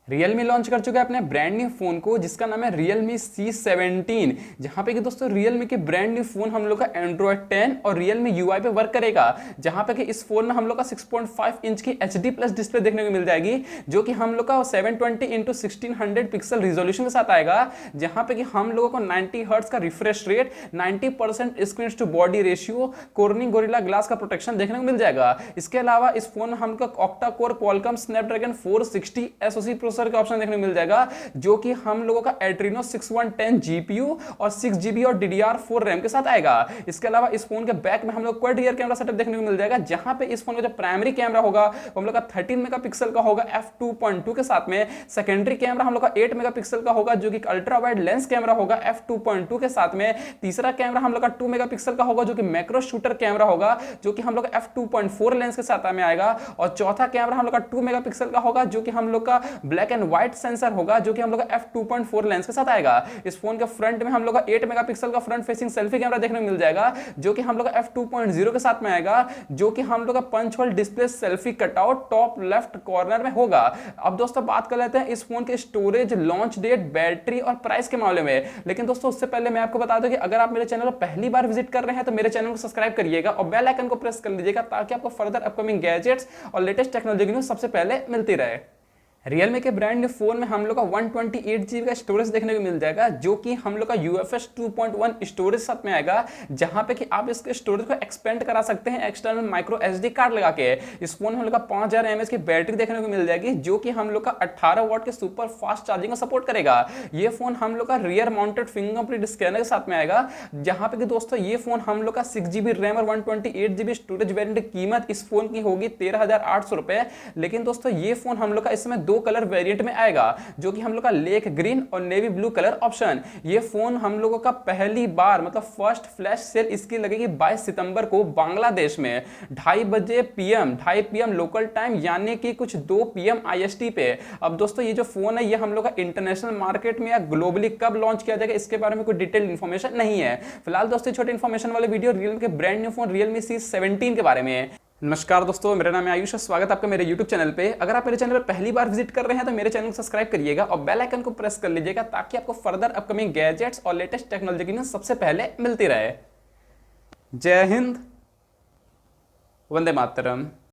Realme launch कर चुका है अपने ब्रांड न्यू फोन को जिसका नाम है Realme C17, जहां पे कि दोस्तों Realme के ब्रांड न्यू फोन हम लोग का Android 10 और Realme UI पे वर्क करेगा। जहां पे कि इस फोन में हम लोग का 6.5 इंच की HD प्लस डिस्प्ले देखने को मिल जाएगी, जो कि हम लोग का 720x1600 पिक्सल रिजोल्यूशन के साथ आएगा। जहां पे कि हम लोगों को 90 हर्ट्ज का refresh rate, 90% screen to body ratio, Corning Gorilla glass का प्रोटेक्शन देखने को मिल जाएगा। इसके अलावा इस फोन में हम लोग octa-core Qualcomm Snapdragon 460 SoC का ऑप्शन देखने को मिल जाएगा, जो कि हम लोगों का Adreno 6110 जीपीयू और 6 GB और DDR4 रैम के साथ आएगा। इसके अलावा इस फोन के बैक में हम लोग क्वाड रियर कैमरा सेटअप देखने को मिल जाएगा, जहां पे इस फोन का जो प्राइमरी कैमरा होगा वो हम लोग का 13 मेगापिक्सल का होगा f2.2 के साथ में। सेकेंडरी कैमरा हम लोग का 8 मेगापिक्सल का होगा, जो कि अल्ट्रा वाइड लेंस कैमरा होगा f2.2 के साथ में। तीसरा कैमरा हम लोग का 2 मेगापिक्सल का होगा, जो कि मैक्रो शूटर कैमरा होगा, जो कि हम लोग का f2.4 लेंस के साथ में आएगा। और चौथा कैमरा हम लोग का 2 मेगापिक्सल का होगा, जो कि हम लोग का ब्लैक एंड व्हाइट सेंसर होगा, जो कि हम लोग का f2.4 लेंस के साथ आएगा। इस फोन के फ्रंट में हम लोग का 8 मेगापिक्सल का फ्रंट फेसिंग सेल्फी कैमरा देखने को मिल जाएगा, जो कि हम लोग का f2.0 के साथ में आएगा, जो कि हम लोग का punch hole display selfie cutout top left corner में होगा। अब दोस्तों बात कर लेते हैं इस फोन के स्टोरेज, लॉन्च डेट, बैटरी और प्राइस के मामले में। लेकिन दोस्तों उससे पहले मैं आपको बता दूं कि अगर आप मेरे चैनल को पहली बार विजिट कर रहे हैं तो मेरे चैनल को सब्सक्राइब करिएगा और बेल आइकन को प्रेस कर लीजिएगा, ताकि आपको फर्दर अपकमिंग गैजेट्स और लेटेस्ट टेक्नोलॉजी की न्यूज़ सबसे पहले मिलती रहे। Realme के ब्रांड न्यू फोन में हम लोग का 128GB का स्टोरेज देखने को मिल जाएगा, जो कि हम लोग का UFS 2.1 स्टोरेज साथ में आएगा, जहां पे कि आप इसके स्टोरेज को एक्सपेंड करा सकते हैं एक्सटर्नल माइक्रो SD कार्ड लगा के। इस फोन में हम लोग का 5000 mAh की बैटरी देखने को मिल जाएगी, जो कि हम लोग का 18 वाट के सुपर फास्ट चार्जिंग को सपोर्ट करेगा। ये फोन हम लोग का रियर माउंटेड फिंगरप्रिंट स्कैनर के साथ में आएगा, जहां पे कि दोस्तों ये फोन हम लोग का 6GB रैम और 128GB स्टोरेज वेरिएंट की कीमत इस फोन की होगी 13,800 रुपए। लेकिन दोस्तों ये फोन हम लोग का इसमें दो कलर वेरिएंट में आएगा, जो कि हम लोग का लेक ग्रीन और नेवी ब्लू कलर ऑप्शन। ये फोन हम लोगों का पहली बार मतलब फर्स्ट फ्लैश सेल इसकी लगेगी 22 सितंबर को बांग्लादेश में 2:30 PM लोकल टाइम, यानी कि कुछ 2 PM IST पे। अब दोस्तों ये जो फोन है ये हम लोग का इंटरनेशनल मार्केट में या ग्लोबली कब लॉन्च किया जाएगा इसके बारे में कोई डिटेल इंफॉर्मेशन नहीं है। फिलहाल दोस्तों छोटे इंफॉर्मेशन वाले वीडियो Realme के brand new phone Realme C17 के बारे में। नमस्कार दोस्तों, मेरा नाम है आयुष, स्वागत है आपका मेरे YouTube चैनल पे। अगर आप मेरे चैनल पर पहली बार विजिट कर रहे हैं तो मेरे चैनल को सब्सक्राइब करिएगा और बेल आइकन को प्रेस कर लीजिएगा, ताकि आपको फर्दर अपकमिंग गैजेट्स और लेटेस्ट टेक्नोलॉजी की न्यूज़ सबसे पहले मिलती रहे। जय हिंद, वंदे मातरम।